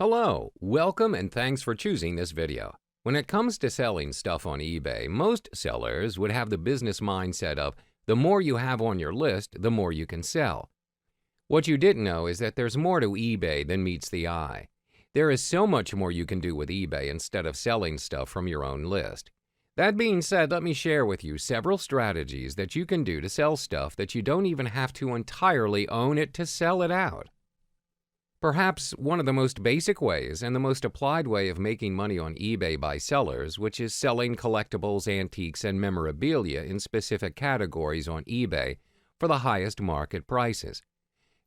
Hello, welcome and thanks for choosing this video. When it comes to selling stuff on eBay, most sellers would have the business mindset of the more you have on your list, the more you can sell. What you didn't know is that there's more to eBay than meets the eye. There is so much more you can do with eBay instead of selling stuff from your own list. That being said, let me share with you several strategies that you can do to sell stuff that you don't even have to entirely own it to sell it out. Perhaps one of the most basic ways and the most applied way of making money on eBay by sellers, which is selling collectibles, antiques, and memorabilia in specific categories on eBay for the highest market prices.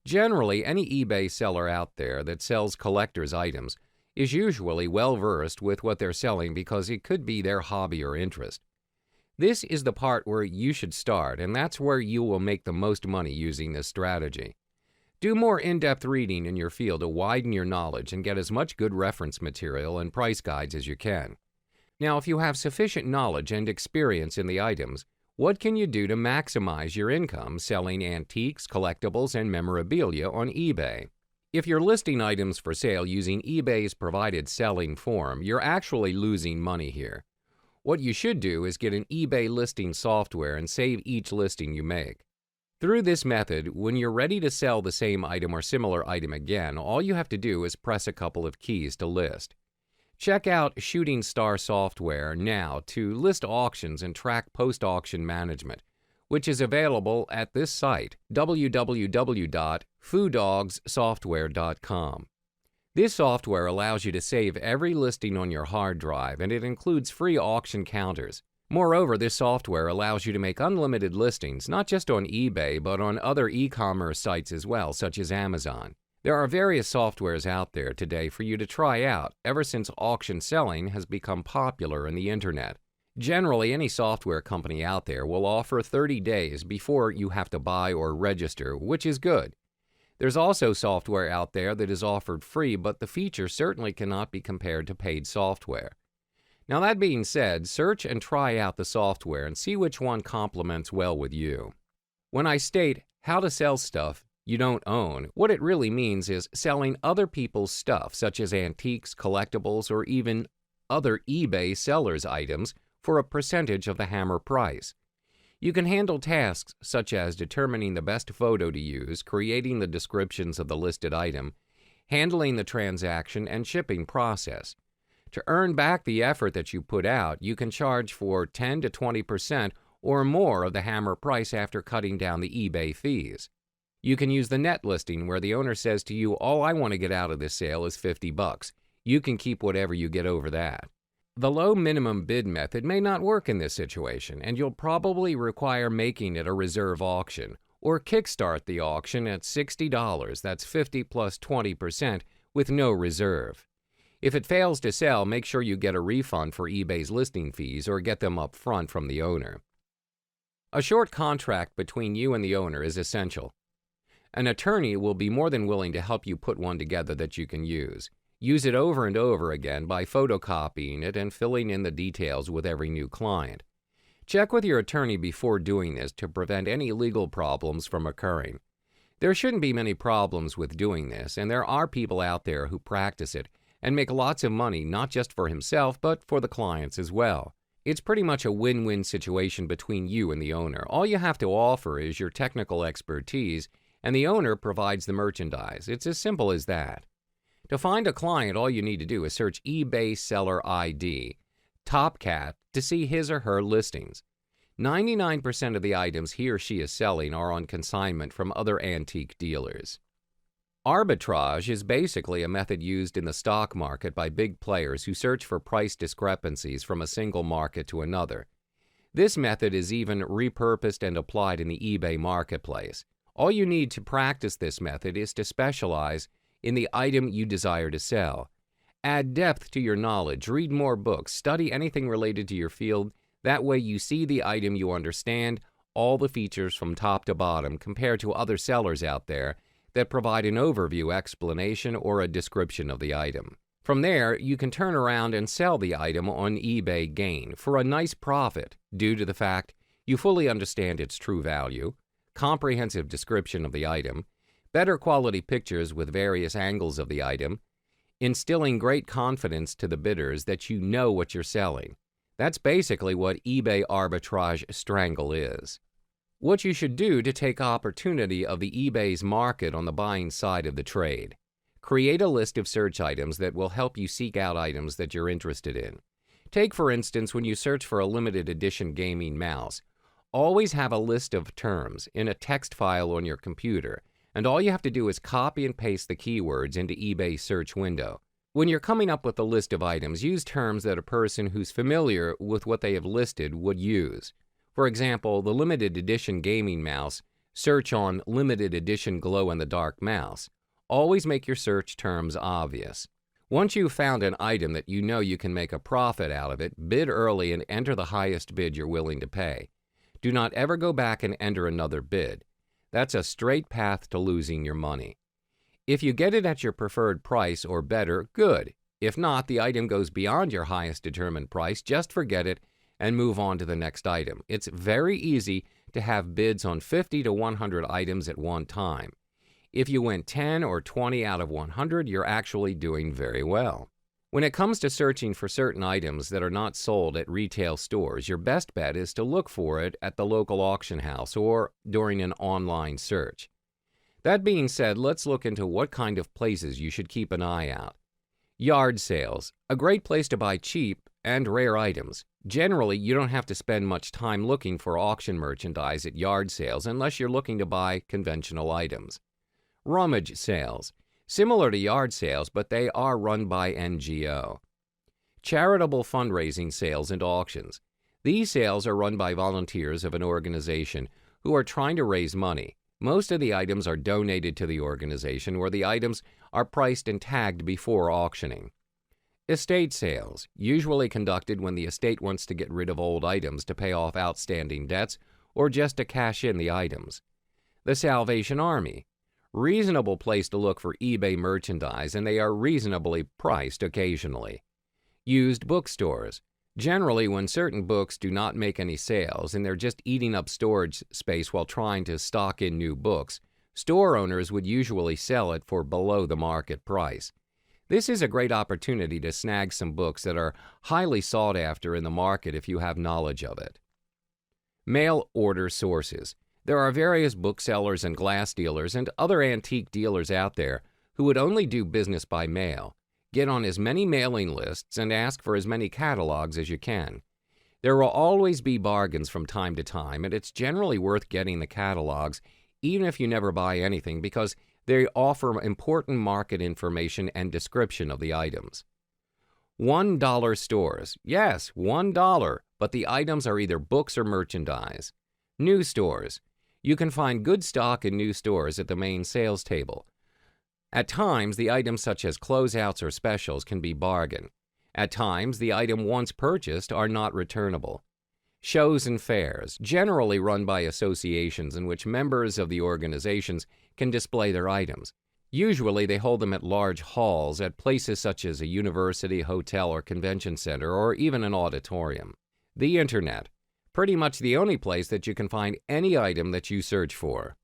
Generally, any eBay seller out there that sells collector's items is usually well versed with what they're selling because it could be their hobby or interest. This is the part where you should start, and that's where you will make the most money using this strategy. Do more in-depth reading in your field to widen your knowledge and get as much good reference material and price guides as you can. Now, if you have sufficient knowledge and experience in the items, what can you do to maximize your income selling antiques, collectibles, and memorabilia on eBay? If you're listing items for sale using eBay's provided selling form, you're actually losing money here. What you should do is get an eBay listing software and save each listing you make. Through this method, when you're ready to sell the same item or similar item again, all you have to do is press a couple of keys to list. Check out Shooting Star software now to list auctions and track post-auction management, which is available at this site, www.foodogssoftware.com. This software allows you to save every listing on your hard drive, and it includes free auction counters. Moreover, this software allows you to make unlimited listings, not just on eBay, but on other e-commerce sites as well, such as Amazon. There are various softwares out there today for you to try out ever since auction selling has become popular in the internet. Generally, any software company out there will offer 30 days before you have to buy or register, which is good. There's also software out there that is offered free, but the features certainly cannot be compared to paid software. Now, that being said, search and try out the software and see which one complements well with you. When I state how to sell stuff you don't own, what it really means is selling other people's stuff, such as antiques, collectibles, or even other eBay sellers' items for a percentage of the hammer price. You can handle tasks such as determining the best photo to use, creating the descriptions of the listed item, handling the transaction, and shipping process. To earn back the effort that you put out, you can charge for 10 to 20% or more of the hammer price after cutting down the eBay fees. You can use the net listing where the owner says to you, all I want to get out of this sale is $50. You can keep whatever you get over that. The low minimum bid method may not work in this situation, and you'll probably require making it a reserve auction or kickstart the auction at $60, that's 50 plus 20% with no reserve. If it fails to sell, make sure you get a refund for eBay's listing fees or get them up front from the owner. A short contract between you and the owner is essential. An attorney will be more than willing to help you put one together that you can use. Use it over and over again by photocopying it and filling in the details with every new client. Check with your attorney before doing this to prevent any legal problems from occurring. There shouldn't be many problems with doing this, and there are people out there who practice it and make lots of money not just for himself but for the clients as well. It's pretty much a win-win situation between you and the owner. All you have to offer is your technical expertise, and the owner provides the merchandise. It's as simple as that. To find a client, all you need to do is search eBay Seller ID, Topcat, to see his or her listings. 99% of the items he or she is selling are on consignment from other antique dealers. Arbitrage is basically a method used in the stock market by big players who search for price discrepancies from a single market to another. This method is even repurposed and applied in the eBay marketplace. All you need to practice this method is to specialize in the item you desire to sell. Add depth to your knowledge, read more books, study anything related to your field. That way you see the item, you understand all the features from top to bottom compared to other sellers out there that provide an overview explanation or a description of the item. From there, you can turn around and sell the item on eBay Gain for a nice profit due to the fact you fully understand its true value, comprehensive description of the item, better quality pictures with various angles of the item, instilling great confidence to the bidders that you know what you're selling. That's basically what eBay arbitrage strangle is. What you should do to take opportunity of the eBay's market on the buying side of the trade. Create a list of search items that will help you seek out items that you're interested in. Take, for instance, when you search for a limited edition gaming mouse. Always have a list of terms in a text file on your computer, and all you have to do is copy and paste the keywords into eBay's search window. When you're coming up with a list of items, use terms that a person who's familiar with what they have listed would use. For example, the limited edition gaming mouse, search on limited edition glow-in-the-dark mouse. Always make your search terms obvious. Once you've found an item that you know you can make a profit out of it, bid early and enter the highest bid you're willing to pay. Do not ever go back and enter another bid. That's a straight path to losing your money. If you get it at your preferred price or better, good. If not, the item goes beyond your highest determined price, just forget it and move on to the next item. It's very easy to have bids on 50 to 100 items at one time. If you win 10 or 20 out of 100, you're actually doing very well. When it comes to searching for certain items that are not sold at retail stores, your best bet is to look for it at the local auction house or during an online search. That being said, let's look into what kind of places you should keep an eye out. Yard sales, a great place to buy cheap and rare items. Generally, you don't have to spend much time looking for auction merchandise at yard sales unless you're looking to buy conventional items. Rummage sales. Similar to yard sales, but they are run by NGO. Charitable fundraising sales and auctions. These sales are run by volunteers of an organization who are trying to raise money. Most of the items are donated to the organization, where the items are priced and tagged before auctioning. Estate sales, usually conducted when the estate wants to get rid of old items to pay off outstanding debts or just to cash in the items. The Salvation Army. Reasonable place to look for eBay merchandise, and they are reasonably priced occasionally. Used bookstores. Generally, when certain books do not make any sales and they're just eating up storage space while trying to stock in new books, store owners would usually sell it for below the market price. This is a great opportunity to snag some books that are highly sought after in the market if you have knowledge of it. Mail order sources. There are various booksellers and glass dealers and other antique dealers out there who would only do business by mail. Get on as many mailing lists and ask for as many catalogs as you can. There will always be bargains from time to time, and it's generally worth getting the catalogs even if you never buy anything, because they offer important market information and description of the items. $1 stores. Yes, $1, but the items are either books or merchandise. New stores. You can find good stock in new stores at the main sales table. At times, the items such as closeouts or specials can be bargain. At times, the item once purchased are not returnable. Shows and fairs, generally run by associations in which members of the organizations can display their items. Usually, they hold them at large halls at places such as a university, hotel, or convention center, or even an auditorium. The Internet. Pretty much the only place that you can find any item that you search for.